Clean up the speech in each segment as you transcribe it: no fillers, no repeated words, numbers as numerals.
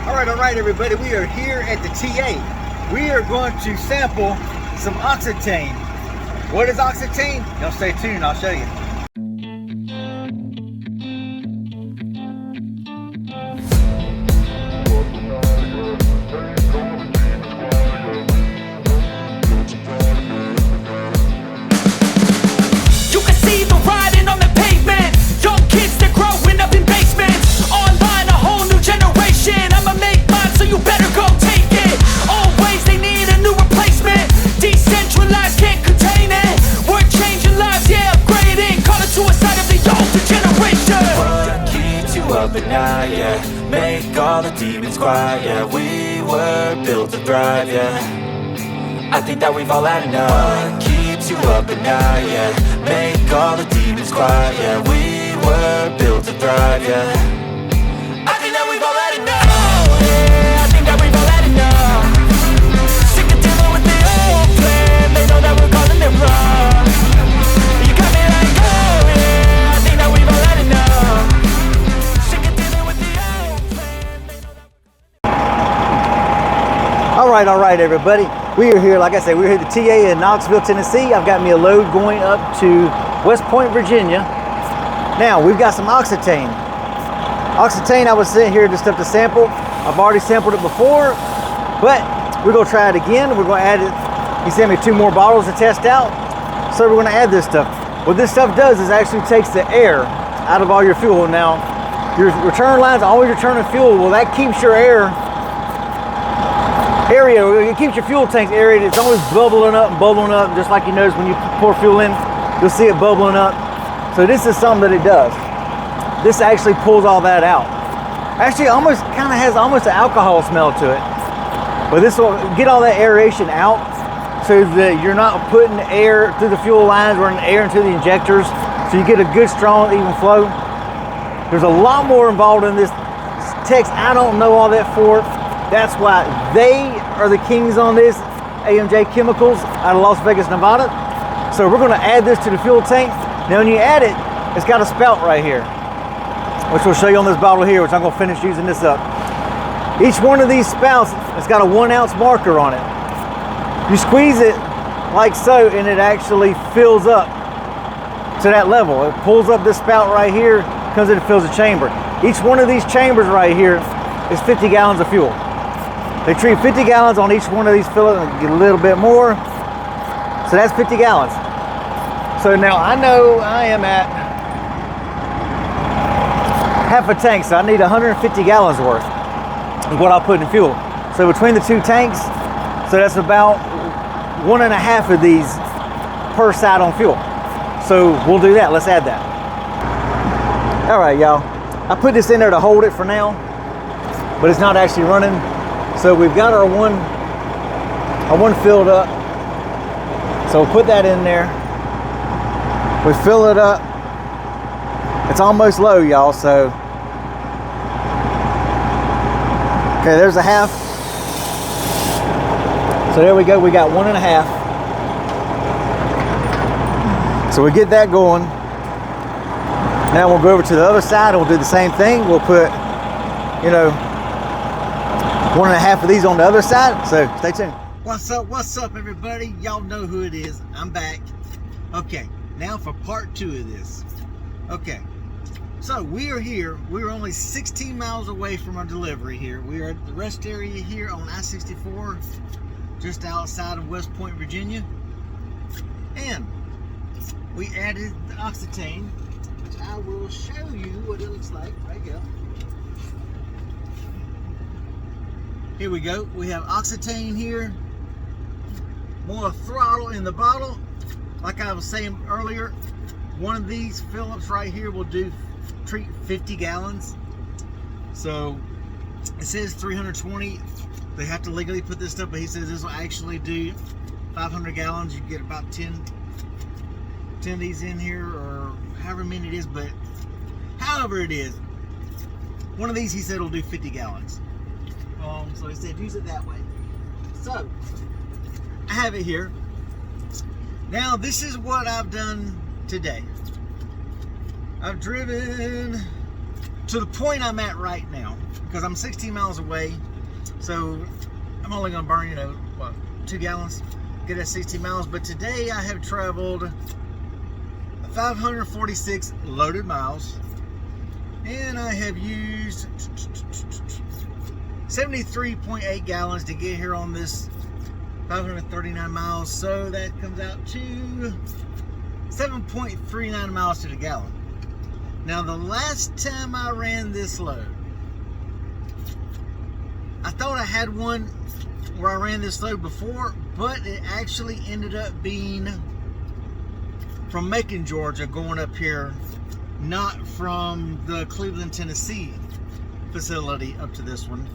All right, everybody. We are here at the TA. We are going to sample some Ox-Cetane. What is Ox-Cetane? Y'all stay tuned. I'll show you. Now, yeah, make all the demons quiet. Yeah, we were built to thrive. Yeah, I think that we've all had enough. What keeps you up at night? Yeah, make all the demons quiet. Yeah, we were built to thrive. Yeah, I think that we've all had enough. Yeah, I think that we've all had enough. Sick of dealing with the old plan. They know that we're calling it wrong. You got me like, oh yeah, I think that we've all had enough. All right, everybody. We are here, like I said, we're here at the TA in Knoxville, Tennessee. I've got me a load going up to West Point, Virginia. Now, we've got some Ox-Cetane. Ox-Cetane, I was sitting here just up to sample. I've already sampled it before, but we're going to try it again. We're going to add it. He sent me 2 more bottles to test out, so we're going to add this stuff. What this stuff does is actually takes the air out of all your fuel. Now, your return lines always returning fuel. Well, that keeps your area, it keeps your fuel tanks aerated. It's always bubbling up, just like you notice when you pour fuel in, you'll see it bubbling up. So this is something that it does. This actually pulls all that out. Actually, almost kind of has almost an alcohol smell to it. But this will get all that aeration out so that you're not putting air through the fuel lines, running air into the injectors. So you get a good, strong, even flow. There's a lot more involved in this text. I don't know all that for. That's why they are the kings on this, AMJ Chemicals out of Las Vegas, Nevada. So we're going to add this to the fuel tank. Now when you add it, it's got a spout right here, which we'll show you on this bottle here, which I'm going to finish using this up. Each one of these spouts has got a 1 ounce marker on it. You squeeze it like so and it actually fills up to that level. It pulls up this spout right here, comes in and fills the chamber. Each one of these chambers right here is 50 gallons of fuel. They treat 50 gallons on each one of these fillets and get a little bit more. So that's 50 gallons. So now I know I am at half a tank, so I need 150 gallons worth of what I'll put in fuel. So between the 2 tanks, so that's about 1.5 of these per side on fuel. So we'll do that. Let's add that. All right, y'all. I put this in there to hold it for now, but it's not actually running. So we've got our one filled up. So we'll put that in there. We fill it up. It's almost low, y'all, so. Okay, there's a half. So there we go, we got 1.5. So we get that going. Now we'll go over to the other side and we'll do the same thing. We'll put, 1.5 of these on the other side, so stay tuned. What's up, everybody? Y'all know who it is. I'm back. Okay, now for part 2 of this. Okay, so we are here. We're only 16 miles away from our delivery here. We are at the rest area here on I-64, just outside of West Point, Virginia. And we added the Ox-Cetane, which I will show you what it looks like. Right here. Here we go. We have Ox-Cetane here. More throttle in the bottle. Like I was saying earlier, one of these fill-ups right here will treat 50 gallons. So it says 320. They have to legally put this stuff, but he says this will actually do 500 gallons. You get about 10 of these in here, or however many it is, but however it is, one of these he said will do 50 gallons. So he said use it that way. So I have it here. Now this is what I've done today. I've driven to the point I'm at right now, because I'm 16 miles away, so I'm only gonna burn, you know, what, 2 gallons, get at 16 miles. But today I have traveled 546 loaded miles, and I have used 73.8 gallons to get here on this 539 miles. So that comes out to 7.39 miles to the gallon. Now, the last time I ran this load, I thought I had one where I ran this load before, but it actually ended up being from Macon, Georgia, going up here, not from the Cleveland, Tennessee facility up to this one.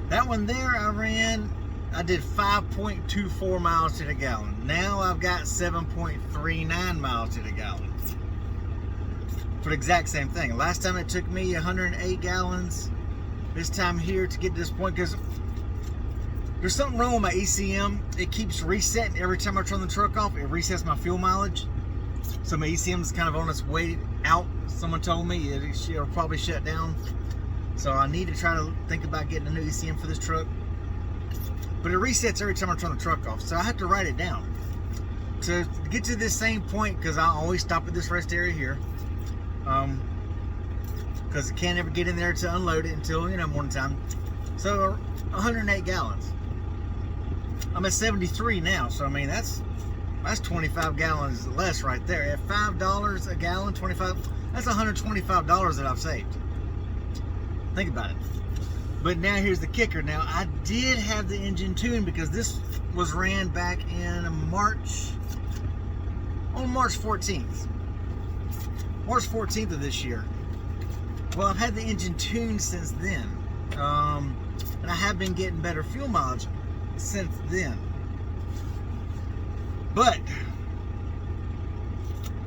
That one there I did 5.24 miles to the gallon. Now I've got 7.39 miles to the gallon for the exact same thing. Last time it took me 108 gallons. This time here to get to this point, because there's something wrong with my ECM. It keeps resetting every time I turn the truck off. It resets my fuel mileage. So my ECM is kind of on its way out. Someone told me it'll probably shut down. So I need to try to think about getting a new ECM for this truck. But it resets every time I turn the truck off. So I have to write it down. To get to this same point, because I always stop at this rest area here. Because I can't ever get in there to unload it until, you know, morning time. So 108 gallons. I'm at 73 now, so I mean that's 25 gallons less right there. At $5 a gallon, 25, that's $125 that I've saved. Think about it. But now here's the kicker. Now, I did have the engine tuned, because this was ran back in March 14th. March 14th of this year. Well, I've had the engine tuned since then. And I have been getting better fuel mileage since then. But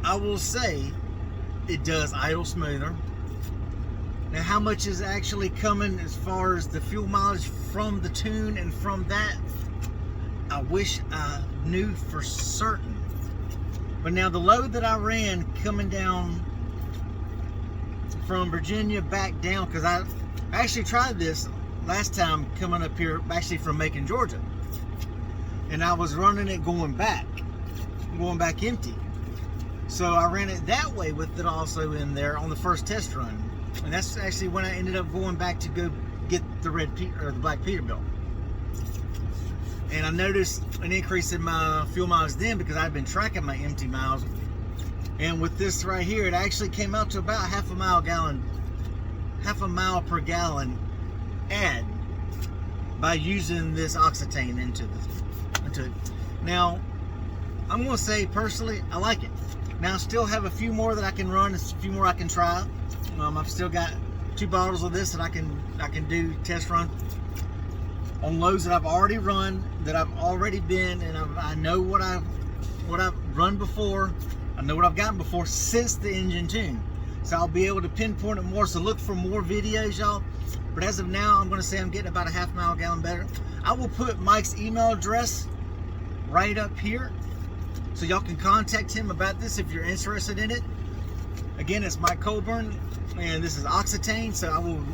I will say it does idle smoother. Now, how much is actually coming as far as the fuel mileage from the tune and from that, I wish I knew for certain. But now the load that I ran coming down from Virginia back down, because I actually tried this last time coming up here, actually from Macon, Georgia, and I was running it going back empty. So I ran it that way with it also in there on the first test run, and that's actually when I ended up going back to go get the the black Peterbilt. And I noticed an increase in my fuel miles then, because I'd been tracking my empty miles. And with this right here, it actually came out to about half a mile per gallon add by using this Ox-Cetane into it. Now, I'm going to say personally, I like it. Now, I still have a few more that I can run, a few more I can try. I've still got 2 bottles of this that I can do test run on loads that I've already run, that I've already been, and I know what I've run before. I know what I've gotten before since the engine tune. So I'll be able to pinpoint it more. So look for more videos, y'all. But as of now, I'm going to say I'm getting about a half mile gallon better. I will put Mike's email address right up here, so y'all can contact him about this if you're interested in it. Again, it's Mike Colburn, and this is Ox-Cetane. So I will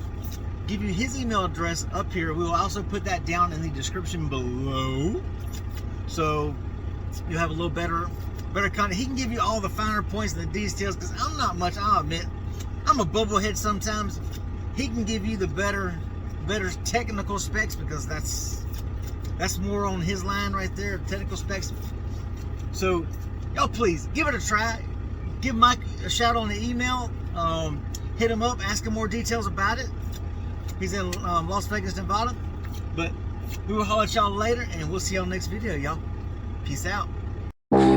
give you his email address up here. We will also put that down in the description below, so you'll have a little better content. He can give you all the finer points and the details, because I'm not much, I'll admit, I'm a bubblehead sometimes. He can give you the better technical specs, because that's more on his line right there, technical specs. So y'all please give it a try. Give Mike a shout on the email. Hit him up, ask him more details about it. He's in Las Vegas, Nevada. But we will holler at y'all later, and we'll see y'all next video, y'all. Peace out.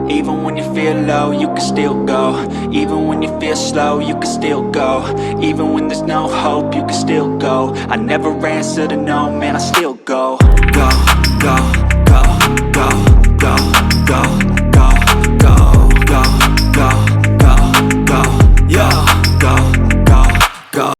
Even when you feel low, you can still go. Even when you feel slow, you can still go. Even when there's no hope, you can still go. I never answer to no, man, I still go.